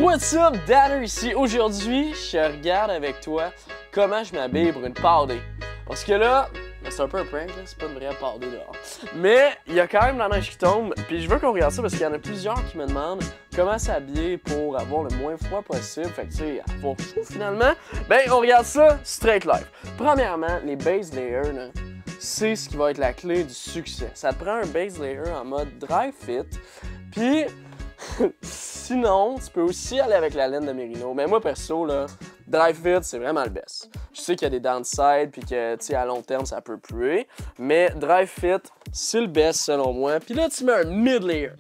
What's up, Danner ici. Aujourd'hui, je regarde avec toi comment je m'habille pour une party. Parce que là, c'est un peu un prank, là, c'est pas une vraie party dehors. Mais il y a quand même la neige qui tombe, puis je veux qu'on regarde ça parce qu'il y en a plusieurs qui me demandent comment s'habiller pour avoir le moins froid possible. Fait que tu sais, avoir chaud finalement. Ben, on regarde ça straight live. Premièrement, les base layers, là, c'est ce qui va être la clé du succès. Ça te prend un base layer en mode dry fit, puis sinon, tu peux aussi aller avec la laine de Merino. Mais moi, perso, là, dry fit, c'est vraiment le best. Je sais qu'il y a des downsides, puis que, tu sais, à long terme, ça peut puer. Mais dry fit, c'est le best selon moi. Puis là, tu mets un mid-layer.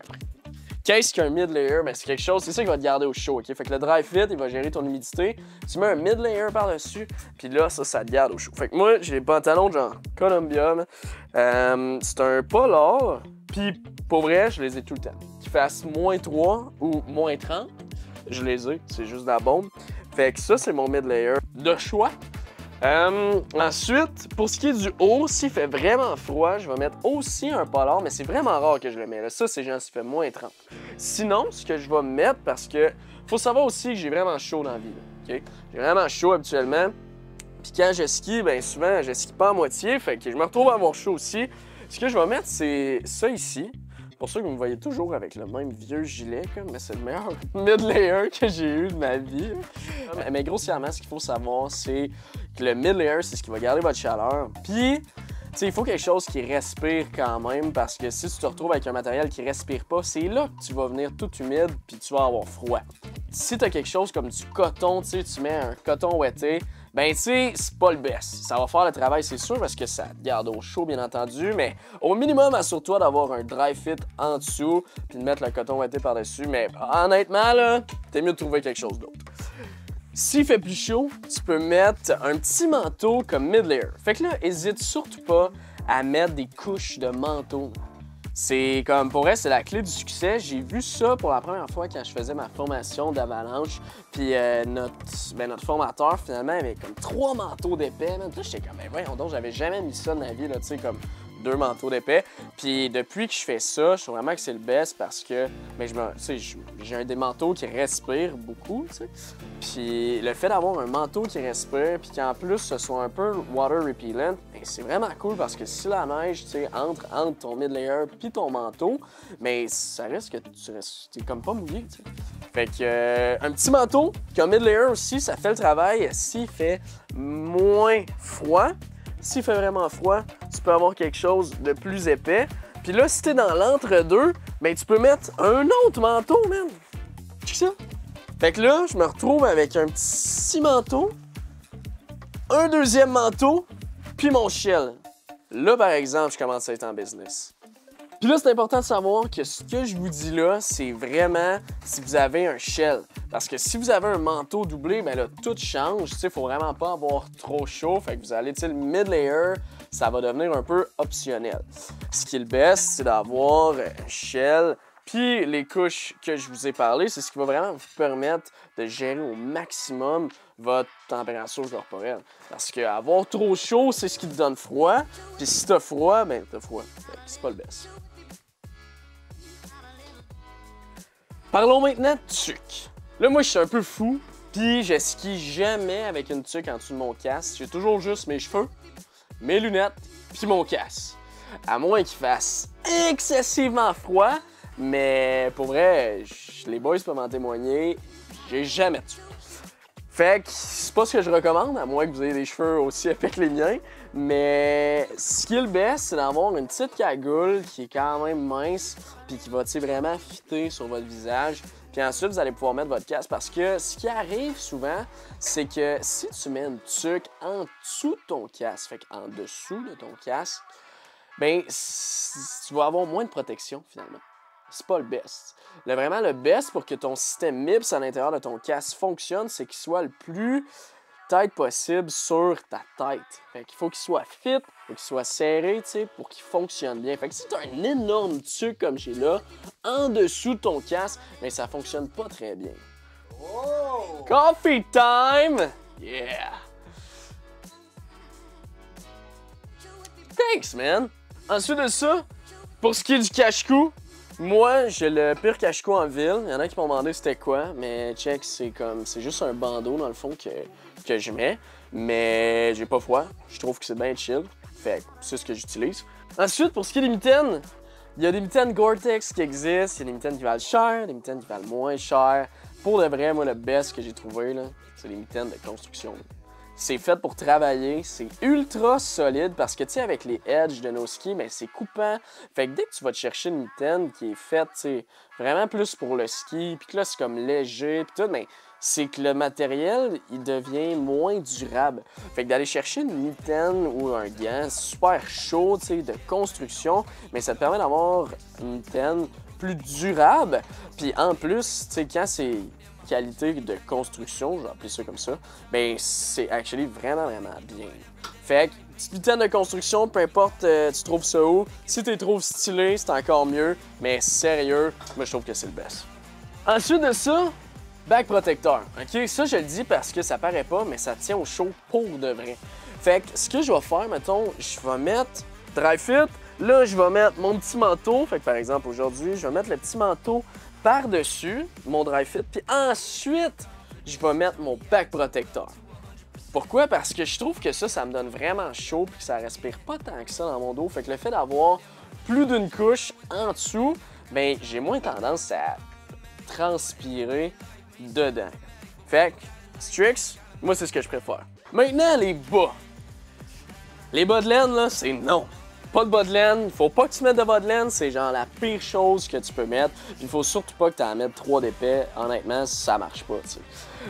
Qu'est-ce qu'un mid-layer? Ben, c'est quelque chose, c'est ça qui va te garder au chaud, OK? Fait que le dry fit, il va gérer ton humidité. Tu mets un mid-layer par-dessus, puis là, ça te garde au chaud. Fait que moi, j'ai des pantalons genre Columbia. C'est un polar, puis pour vrai, je les ai tout le temps. Qu'il fasse moins 3 ou moins 30, je les ai, c'est juste de la bombe. Fait que ça, c'est mon mid-layer de choix. Ensuite, pour ce qui est du haut, s'il fait vraiment froid, je vais mettre aussi un polar, mais c'est vraiment rare que je le mette. Là, ça, c'est genre s'il fait moins 30. Sinon, ce que je vais mettre, parce que faut savoir aussi que j'ai vraiment chaud dans la vie. Okay? J'ai vraiment chaud habituellement. Puis quand je skie, bien souvent, je skie pas à moitié, fait que je me retrouve à avoir chaud aussi. Ce que je vais mettre, c'est ça ici. Pour ça que vous me voyez toujours avec le même vieux gilet, mais c'est le meilleur mid-layer que j'ai eu de ma vie. Mais grossièrement, ce qu'il faut savoir, c'est que le mid-layer, c'est ce qui va garder votre chaleur. Puis, tu sais, il faut quelque chose qui respire quand même, parce que si tu te retrouves avec un matériel qui respire pas, c'est là que tu vas venir tout humide, puis tu vas avoir froid. Si tu as quelque chose comme du coton, tu sais, tu mets un coton ouetté, ben tu sais, c'est pas le best. Ça va faire le travail, c'est sûr, parce que ça te garde au chaud, bien entendu, mais au minimum, assure-toi d'avoir un dry fit en dessous, puis de mettre le coton ouetté par-dessus, mais honnêtement, là, t'es mieux de trouver quelque chose d'autre. S'il fait plus chaud, tu peux mettre un petit manteau comme mid-layer. Fait que là, hésite surtout pas à mettre des couches de manteau. C'est comme, pour vrai, c'est la clé du succès. J'ai vu ça pour la première fois quand je faisais ma formation d'avalanche. Puis notre formateur, finalement, avait comme 3 manteaux d'épais. Là, j'étais comme, ben voyons donc, j'avais jamais mis ça de ma vie, là, tu sais, comme 2 manteaux d'épais. Puis depuis que je fais ça, je trouve vraiment que c'est le best parce que, ben, j'ai des manteaux qui respirent beaucoup, tu sais. Puis le fait d'avoir un manteau qui respire, puis qu'en plus, ce soit un peu water repellent, ben, c'est vraiment cool parce que si la neige, tu sais, entre ton mid-layer puis ton manteau, mais ça risque que t'es comme pas mouillé, tu sais. Fait que un petit manteau, qu'un mid-layer aussi, ça fait le travail s'il fait moins froid. S'il fait vraiment froid, tu peux avoir quelque chose de plus épais. Puis là, si t'es dans l'entre-deux, ben tu peux mettre un autre manteau, man. Check ça. Fait que là, je me retrouve avec un petit manteau, un deuxième manteau, puis mon shell. Là, par exemple, je commence à être en business. Puis là, c'est important de savoir que ce que je vous dis là, c'est vraiment si vous avez un shell. Parce que si vous avez un manteau doublé, ben là, tout change. Tu sais, faut vraiment pas avoir trop chaud. Fait que vous allez, tu sais, le mid-layer, ça va devenir un peu optionnel. Ce qui est le best, c'est d'avoir un shell. Puis les couches que je vous ai parlé, c'est ce qui va vraiment vous permettre de gérer au maximum votre température corporelle. Parce que avoir trop chaud, c'est ce qui te donne froid. Puis si t'as froid, ben t'as froid. C'est pas le best. Parlons maintenant de tuque. Là, moi, je suis un peu fou, puis je skie jamais avec une tuque en dessous de mon casque. J'ai toujours juste mes cheveux, mes lunettes, puis mon casque. À moins qu'il fasse excessivement froid, mais pour vrai, les boys peuvent m'en témoigner, j'ai jamais de tuque. Fait que c'est pas ce que je recommande, à moins que vous ayez des cheveux aussi épais que les miens. Mais ce qui est le best, c'est d'avoir une petite cagoule qui est quand même mince puis qui va vraiment fitter sur votre visage. Puis ensuite, vous allez pouvoir mettre votre casque parce que ce qui arrive souvent, c'est que si tu mets une tuque en dessous de ton casque, fait qu'en dessous de ton casque, ben tu vas avoir moins de protection finalement. C'est pas le best. Vraiment, le best pour que ton système MIPS à l'intérieur de ton casque fonctionne, c'est qu'il soit le plus tight possible sur ta tête. Fait qu'il faut qu'il soit fit, il faut qu'il soit serré, tu sais, pour qu'il fonctionne bien. Fait que si tu as un énorme tuque comme j'ai là, en dessous de ton casque, ben ça fonctionne pas très bien. Oh! Coffee time! Yeah! Thanks, man! Ensuite de ça, pour ce qui est du cache-cou, Moi, j'ai le pire cache-cou en ville. Il y en a qui m'ont demandé c'était quoi, mais check, c'est juste un bandeau dans le fond que je mets. Mais j'ai pas froid. Je trouve que c'est bien chill. Fait que c'est ce que j'utilise. Ensuite, pour ce qui est des mitaines, il y a des mitaines Gore-Tex qui existent. Il y a des mitaines qui valent cher, des mitaines qui valent moins cher. Pour de vrai, moi, le best que j'ai trouvé, c'est les mitaines de construction. C'est fait pour travailler, c'est ultra solide parce que, tu sais, avec les edges de nos skis, ben, c'est coupant. Fait que dès que tu vas te chercher une mitaine qui est faite, tu sais, vraiment plus pour le ski, puis que là, c'est comme léger, puis tout, ben, c'est que le matériel, il devient moins durable. Fait que d'aller chercher une mitaine ou un gant super chaud, tu sais, de construction, mais ça te permet d'avoir une mitaine plus durable. Puis en plus, tu sais, quand c'est qualité de construction, je vais appeler ça comme ça, ben c'est actually vraiment bien. Fait que, petite mitaine de construction, peu importe tu trouves ça où, si tu les trouves stylé, c'est encore mieux, mais sérieux, moi je trouve que c'est le best. Ensuite de ça, bac protecteur. OK, ça je le dis parce que ça paraît pas, mais ça tient au chaud pour de vrai. Fait que ce que je vais faire, mettons, je vais mettre dry fit, là je vais mettre mon petit manteau, fait que par exemple aujourd'hui, je vais mettre le petit manteau par-dessus mon dry fit, puis ensuite, je vais mettre mon bac protecteur. Pourquoi? Parce que je trouve que ça me donne vraiment chaud puis que ça respire pas tant que ça dans mon dos. Fait que le fait d'avoir plus d'une couche en dessous, ben j'ai moins tendance à transpirer dedans. Fait que, Strix, moi c'est ce que je préfère. Maintenant, les bas. Les bas de laine, là, c'est non. Pas de bas de laine, faut pas que tu mettes de bas de laine, c'est genre la pire chose que tu peux mettre. Puis il faut surtout pas que tu en mettes 3 d'épais, honnêtement, ça marche pas, tu sais.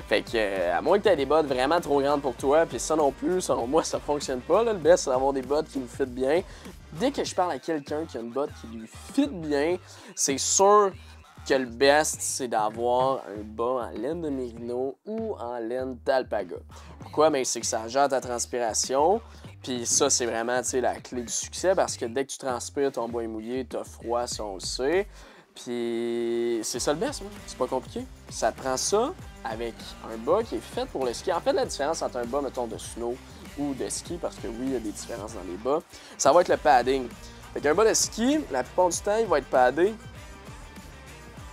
Fait que, à moins que tu aies des bottes vraiment trop grandes pour toi, puis ça non plus, selon moi, ça fonctionne pas. Là. Le best, c'est d'avoir des bottes qui nous fit bien. Dès que je parle à quelqu'un qui a une botte qui lui fit bien, c'est sûr que le best, c'est d'avoir un bas en laine de mérino ou en laine d'alpaga. Pourquoi? Ben, c'est que ça gère ta transpiration. Puis ça, c'est vraiment la clé du succès parce que dès que tu transpires, ton bas est mouillé, t'as froid, ça on le sait. Puis c'est ça le best, c'est pas compliqué. Ça te prend ça avec un bas qui est fait pour le ski. En fait, la différence entre un bas, mettons, de snow ou de ski, parce que oui, il y a des différences dans les bas, ça va être le padding. Fait qu'un bas de ski, la plupart du temps, il va être paddé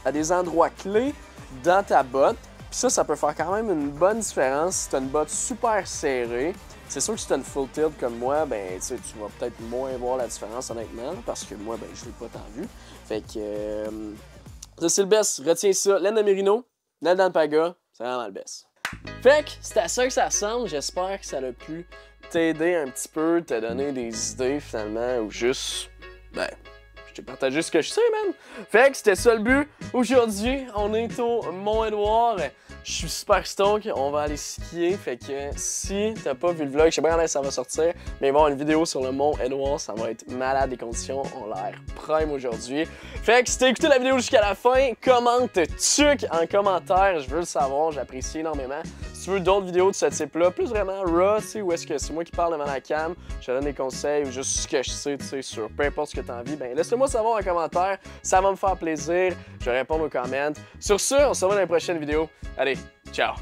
à des endroits clés dans ta botte. Puis ça peut faire quand même une bonne différence si tu as une botte super serrée. C'est sûr que si tu as une full tilt comme moi, ben tu vas peut-être moins voir la différence honnêtement, parce que moi, ben je l'ai pas tant vu. Fait que ça c'est le best, retiens ça. Laine de mérino, laine d'alpaga, c'est vraiment le best. Fait que c'est à ça que ça ressemble, j'espère que ça a pu t'aider un petit peu, te donner des idées finalement, ou juste, ben, je t'ai partagé ce que je sais, man. Fait que c'était ça le but. Aujourd'hui, on est au Mont-Édouard. Je suis super stoked, on va aller skier. Fait que si t'as pas vu le vlog, je sais pas quand ça va sortir, mais il va y avoir une vidéo sur le Mont-Édouard. Ça va être malade, les conditions ont l'air prime aujourd'hui. Fait que si t'as écouté la vidéo jusqu'à la fin, commente tuc en commentaire, je veux le savoir, j'apprécie énormément. Si tu veux d'autres vidéos de ce type-là, plus vraiment raw, tu sais, où est-ce que c'est moi qui parle devant la cam, je te donne des conseils ou juste ce que je sais, tu sais, sur peu importe ce que t'as envie, ben laisse-le-moi savoir en commentaire, ça va me faire plaisir, je vais répondre aux commentaires. Sur ce, on se revoit dans les prochaines vidéos. Allez, ciao!